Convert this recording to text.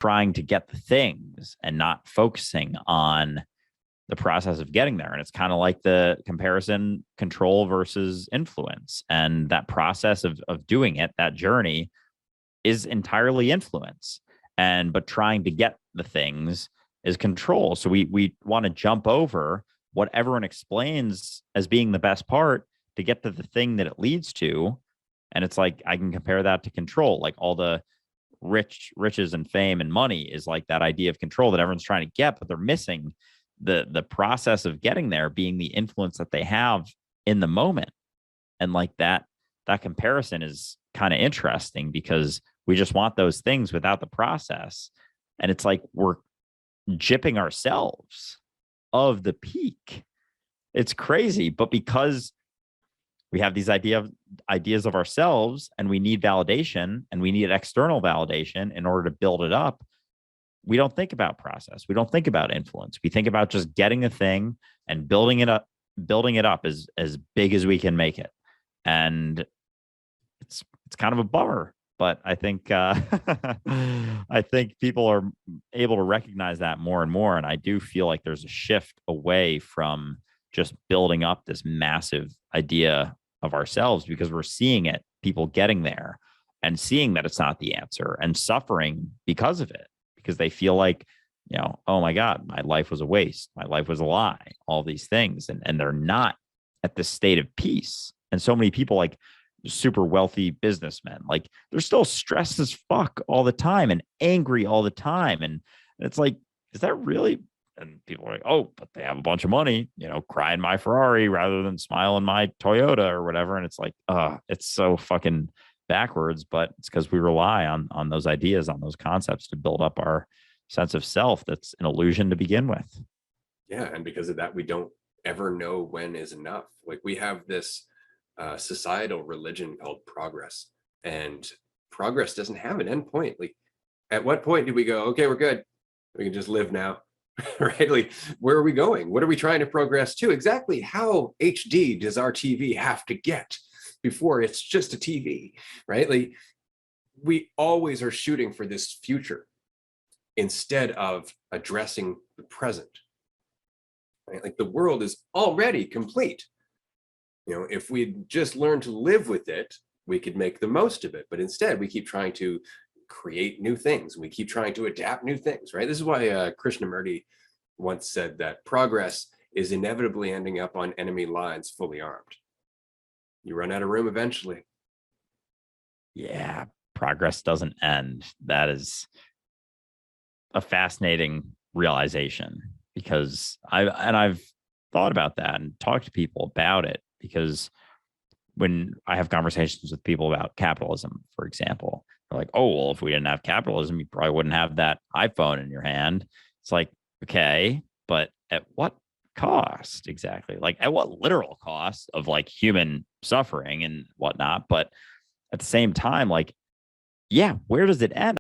trying to get the things and not focusing on the process of getting there. And it's kind of like the comparison, control versus influence. And that process of doing it, that journey, is entirely influence. But trying to get the things is control. So we want to jump over what everyone explains as being the best part to get to the thing that it leads to. And it's like, I can compare that to control. Like all the riches and fame and money is like that idea of control that everyone's trying to get, but they're missing the process of getting there being the influence that they have in the moment. And like that comparison is kind of interesting because we just want those things without the process. And it's like we're gypping ourselves of the peak. It's crazy. But because we have these ideas of ourselves and we need validation and we need external validation in order to build it up, we don't think about process. We don't think about influence. We think about just getting a thing and building it up as big as we can make it. And it's kind of a bummer, but I think I think people are able to recognize that more and more. And I do feel like there's a shift away from just building up this massive idea of ourselves because we're seeing it, people getting there and seeing that it's not the answer and suffering because of it, because they feel like, oh my God, my life was a waste. My life was a lie, all these things. And they're not at this state of peace. And so many people, like super wealthy businessmen, like they're still stressed as fuck all the time and angry all the time. And it's like, is that really? And people are like, oh, but they have a bunch of money, cry in my Ferrari rather than smile in my Toyota or whatever. And it's like, it's so fucking backwards, but it's because we rely on those ideas, on those concepts to build up our sense of self. That's an illusion to begin with. Yeah. And because of that, we don't ever know when is enough. Like we have this societal religion called progress, and progress doesn't have an end point. Like at what point do we go, okay, we're good, we can just live now? Right? Like, where are we going? What are we trying to progress to? Exactly how HD does our TV have to get before it's just a TV, right? Like we always are shooting for this future instead of addressing the present, right? Like the world is already complete. If we just learn to live with it, we could make the most of it. But instead, we keep trying to create new things. We keep trying to adapt new things, right? This is why Krishnamurti once said that progress is inevitably ending up on enemy lines fully armed. You run out of room eventually. Yeah, progress doesn't end. That is a fascinating realization because I've thought about that and talked to people about it, because when I have conversations with people about capitalism, for example, they're like, oh, well, if we didn't have capitalism, you probably wouldn't have that iPhone in your hand. It's like, okay, but at what cost exactly? Like at what literal cost of like human suffering and whatnot? But at the same time, like, yeah, where does it end?